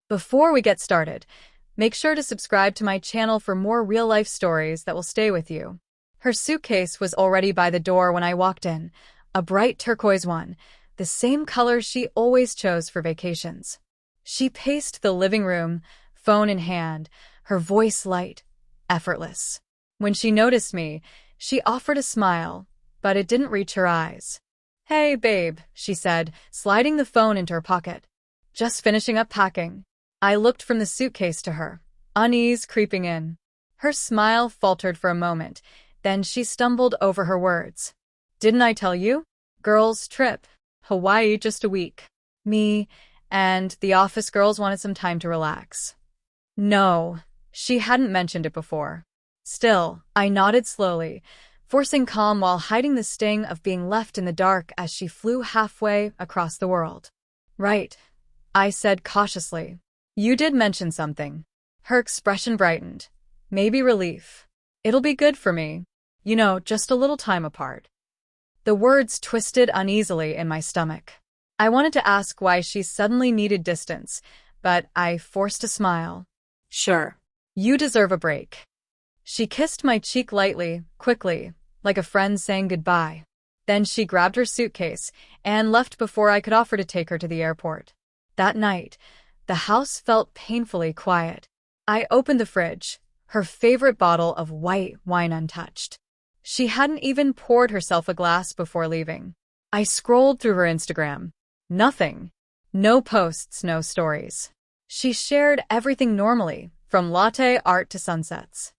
Before we get started, make sure to subscribe to my channel for more real-life stories that will stay with you. Her suitcase was already by the door when I walked in, a bright turquoise one, the same color she always chose for vacations. She paced the living room, phone in hand, her voice light, effortless. When she noticed me, she offered a smile, but it didn't reach her eyes. "Hey, babe," she said, sliding the phone into her pocket. "Just finishing up packing." I looked from the suitcase to her, unease creeping in. Her smile faltered for a moment, then she stumbled over her words. "Didn't I tell you? Girls' trip. Hawaii just a week. Me and the office girls wanted some time to relax." No, she hadn't mentioned it before. Still, I nodded slowly, forcing calm while hiding the sting of being left in the dark as she flew halfway across the world. "Right," I said cautiously. "You did mention something." Her expression brightened. "Maybe relief. It'll be good for me. Just a little time apart." The words twisted uneasily in my stomach. I wanted to ask why she suddenly needed distance, but I forced a smile. "Sure. You deserve a break." She kissed my cheek lightly, quickly, like a friend saying goodbye. Then she grabbed her suitcase and left before I could offer to take her to the airport. That night, the house felt painfully quiet. I opened the fridge, her favorite bottle of white wine untouched. She hadn't even poured herself a glass before leaving. I scrolled through her Instagram. Nothing. No posts, no stories. She shared everything normally, from latte art to sunsets.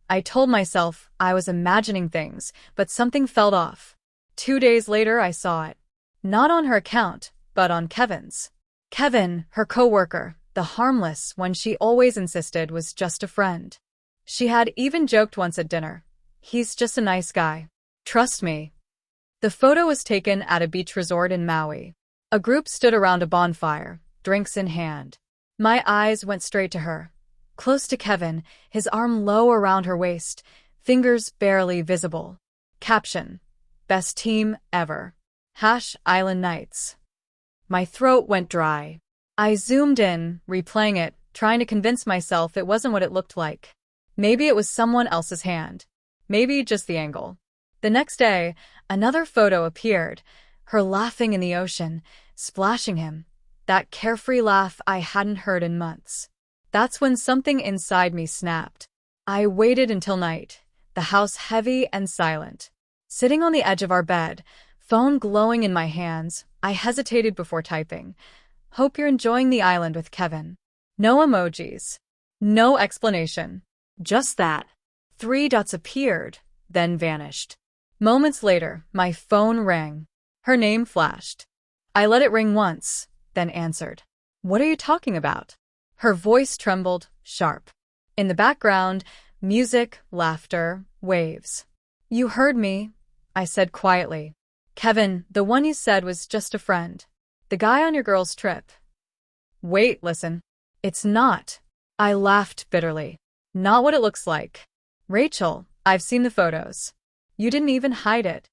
I told myself I was imagining things, but something felt off. 2 days later, I saw it. Not on her account, but on Kevin's. Kevin, her coworker, the harmless one she always insisted was just a friend. She had even joked once at dinner. "He's just a nice guy. Trust me." The photo was taken at a beach resort in Maui. A group stood around a bonfire, drinks in hand. My eyes went straight to her. Close to Kevin, his arm low around her waist, fingers barely visible. Caption: "Best team ever. #Island Nights." My throat went dry. I zoomed in, replaying it, trying to convince myself it wasn't what it looked like. Maybe it was someone else's hand. Maybe just the angle. The next day, another photo appeared, her laughing in the ocean, splashing him. That carefree laugh I hadn't heard in months. That's when something inside me snapped. I waited until night, the house heavy and silent. Sitting on the edge of our bed, phone glowing in my hands, I hesitated before typing. "Hope you're enjoying the island with Kevin." No emojis. No explanation. Just that. 3 dots appeared, then vanished. Moments later, my phone rang. Her name flashed. I let it ring once, then answered. "What are you talking about?" Her voice trembled, sharp. In the background, music, laughter, waves. "You heard me," I said quietly. "Kevin, the one you said was just a friend. The guy on your girl's trip." "Wait, listen. It's not." I laughed bitterly. "Not what it looks like. Rachel, I've seen the photos. You didn't even hide it."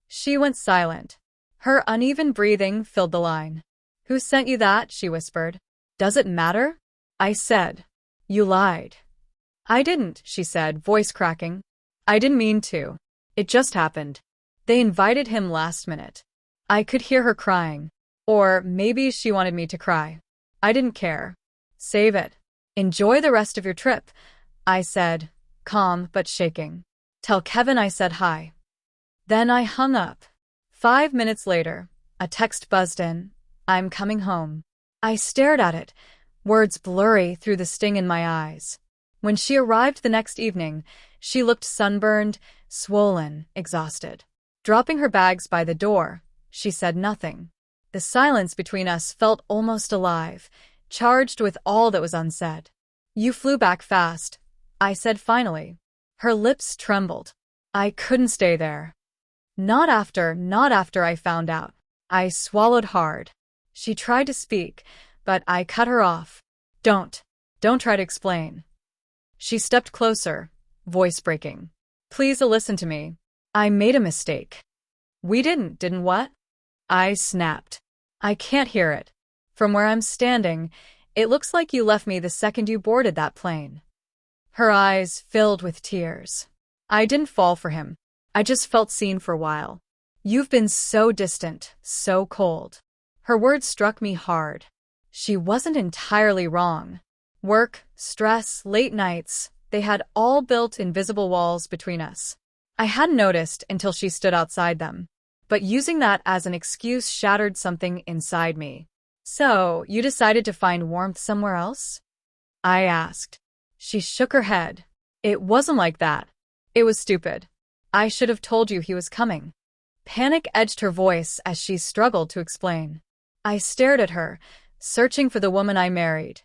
She went silent. Her uneven breathing filled the line. "Who sent you that?" she whispered. "Does it matter?" I said. "You lied." "I didn't," she said, voice cracking. "I didn't mean to. It just happened. They invited him last minute." I could hear her crying. Or maybe she wanted me to cry. I didn't care. "Save it. Enjoy the rest of your trip," I said, calm but shaking. "Tell Kevin I said hi." Then I hung up. 5 minutes later, a text buzzed in. "I'm coming home." I stared at it, words blurry through the sting in my eyes. When she arrived the next evening, she looked sunburned, swollen, exhausted. Dropping her bags by the door, she said nothing. The silence between us felt almost alive, charged with all that was unsaid. "You flew back fast," I said finally. Her lips trembled. "I couldn't stay there." Not after I found out." I swallowed hard. She tried to speak, but I cut her off. Don't try to explain." She stepped closer, voice breaking. "Please listen to me. I made a mistake." "We didn't what?" I snapped. "I can't hear it. From where I'm standing, It looks like you left me the second you boarded that plane. Her eyes filled with tears. I didn't fall for him. I just felt seen for a while. You've been so distant, so cold. Her words struck me hard. She wasn't entirely wrong. Work, stress, late nights, they had all built invisible walls between us. I hadn't noticed until she stood outside them. But using that as an excuse shattered something inside me. So, you decided to find warmth somewhere else? I asked. She shook her head. It wasn't like that. It was stupid. I should have told you he was coming. Panic edged her voice as she struggled to explain. I stared at her, searching for the woman I married,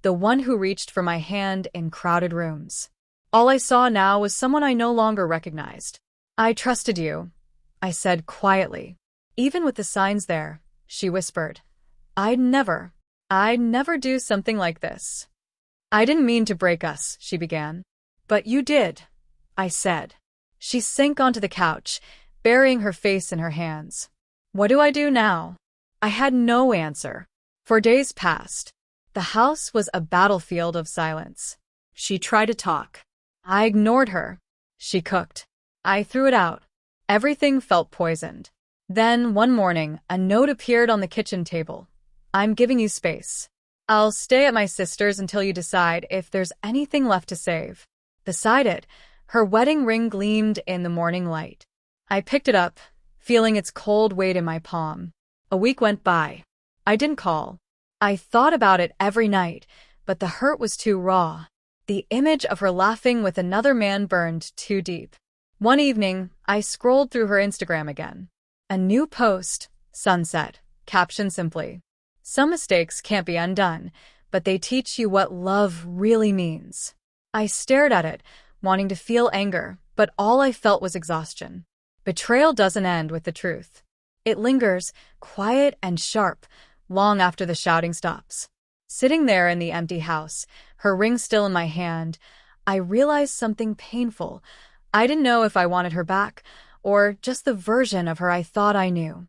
the one who reached for my hand in crowded rooms. All I saw now was someone I no longer recognized. I trusted you, I said quietly. Even with the signs there, she whispered. I'd never do something like this. I didn't mean to break us, she began. But you did, I said. She sank onto the couch, burying her face in her hands. What do I do now? I had no answer. For days passed. The house was a battlefield of silence. She tried to talk. I ignored her. She cooked. I threw it out. Everything felt poisoned. Then, one morning, a note appeared on the kitchen table. I'm giving you space. I'll stay at my sister's until you decide if there's anything left to save. Beside it, her wedding ring gleamed in the morning light. I picked it up, feeling its cold weight in my palm. A week went by. I didn't call. I thought about it every night, but the hurt was too raw. The image of her laughing with another man burned too deep. One evening, I scrolled through her Instagram again. A new post, sunset, captioned simply, "Some mistakes can't be undone, but they teach you what love really means." I stared at it, wanting to feel anger, but all I felt was exhaustion. Betrayal doesn't end with the truth. It lingers, quiet and sharp, long after the shouting stops. Sitting there in the empty house, her ring still in my hand, I realized something painful. I didn't know if I wanted her back, or just the version of her I thought I knew.